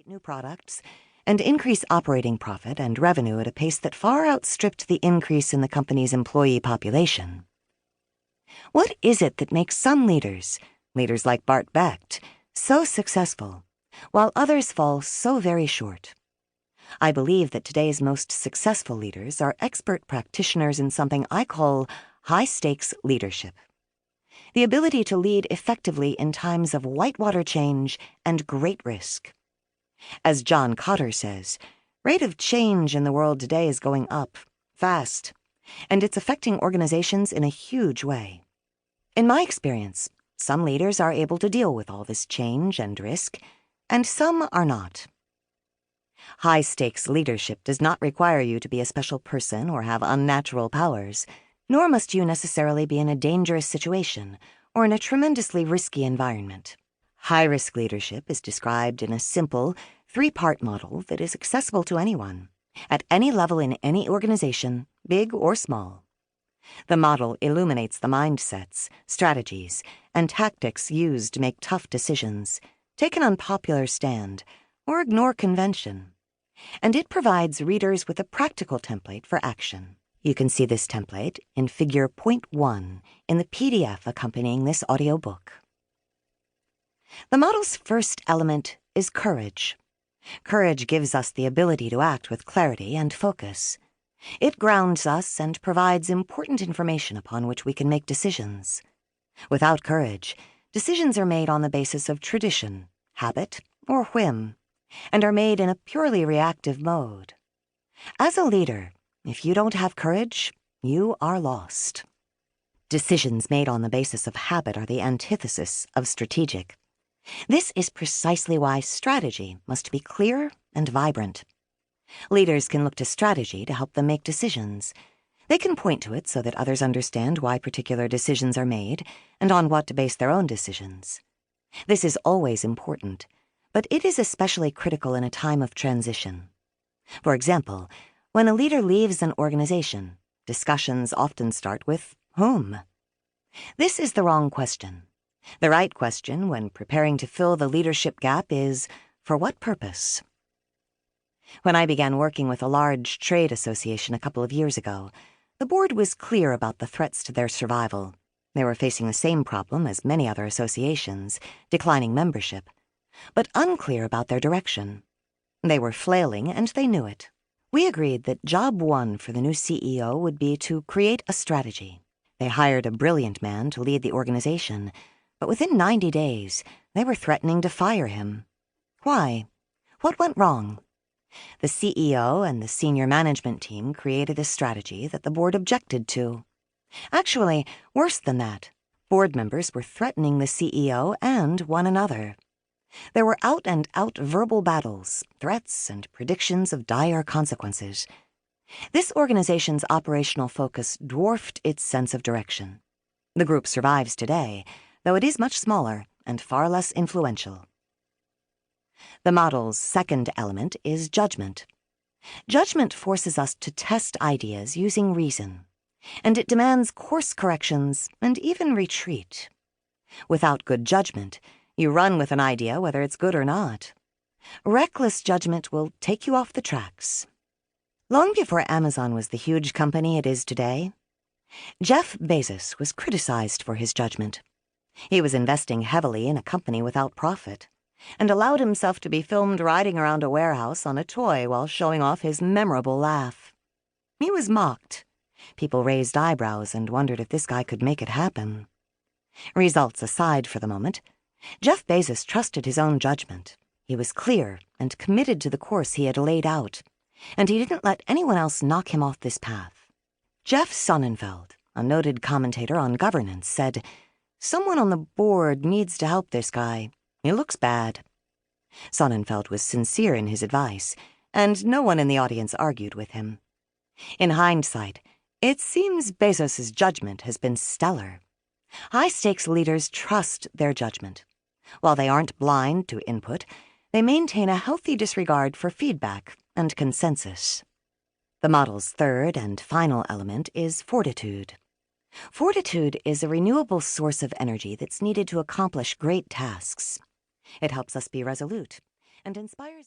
create new products, and increase operating profit and revenue at a pace that far outstripped the increase in the company's employee population. What is it that makes some leaders like Bart Becht, so successful, while others fall so very short? I believe that today's most successful leaders are expert practitioners in something I call high-stakes leadership. The ability to lead effectively in times of whitewater change and great risk. As John Cotter says, rate of change in the world today is going up, fast, and it's affecting organizations in a huge way. In my experience, some leaders are able to deal with all this change and risk, and some are not. High-stakes leadership does not require you to be a special person or have unnatural powers, nor must you necessarily be in a dangerous situation or in a tremendously risky environment. High-risk leadership is described in a simple, three-part model that is accessible to anyone, at any level in any organization, big or small. The model illuminates the mindsets, strategies, and tactics used to make tough decisions, take an unpopular stand, or ignore convention. And it provides readers with a practical template for action. You can see this template in Figure .1 in the PDF accompanying this audiobook. The model's first element is courage. Courage gives us the ability to act with clarity and focus. It grounds us and provides important information upon which we can make decisions. Without courage, decisions are made on the basis of tradition, habit, or whim, and are made in a purely reactive mode. As a leader, if you don't have courage, you are lost. Decisions made on the basis of habit are the antithesis of strategic. This is precisely why strategy must be clear and vibrant. Leaders can look to strategy to help them make decisions. They can point to it so that others understand why particular decisions are made and on what to base their own decisions. This is always important, but it is especially critical in a time of transition. For example, when a leader leaves an organization, discussions often start with whom? This is the wrong question. The right question when preparing to fill the leadership gap is, for what purpose? When I began working with a large trade association a couple of years ago, the board was clear about the threats to their survival. They were facing the same problem as many other associations, declining membership, but unclear about their direction. They were flailing, and they knew it. We agreed that job one for the new CEO would be to create a strategy. They hired a brilliant man to lead the organization, but within 90 days, they were threatening to fire him. Why? What went wrong? The CEO and the senior management team created a strategy that the board objected to. Actually, worse than that, board members were threatening the CEO and one another. There were out-and-out verbal battles, threats, and predictions of dire consequences. This organization's operational focus dwarfed its sense of direction. The group survives today, though it is much smaller and far less influential. The model's second element is judgment. Judgment forces us to test ideas using reason, and it demands course corrections and even retreat. Without good judgment, you run with an idea whether it's good or not. Reckless judgment will take you off the tracks. Long before Amazon was the huge company it is today, Jeff Bezos was criticized for his judgment. He was investing heavily in a company without profit, and allowed himself to be filmed riding around a warehouse on a toy while showing off his memorable laugh. He was mocked. People raised eyebrows and wondered if this guy could make it happen. Results aside for the moment, Jeff Bezos trusted his own judgment. He was clear and committed to the course he had laid out, and he didn't let anyone else knock him off this path. Jeff Sonnenfeld, a noted commentator on governance, said, "Someone on the board needs to help this guy. He looks bad." Sonnenfeld was sincere in his advice, and no one in the audience argued with him. In hindsight, it seems Bezos's judgment has been stellar. High-stakes leaders trust their judgment. While they aren't blind to input, they maintain a healthy disregard for feedback and consensus. The model's third and final element is fortitude. Fortitude is a renewable source of energy that's needed to accomplish great tasks. It helps us be resolute and inspires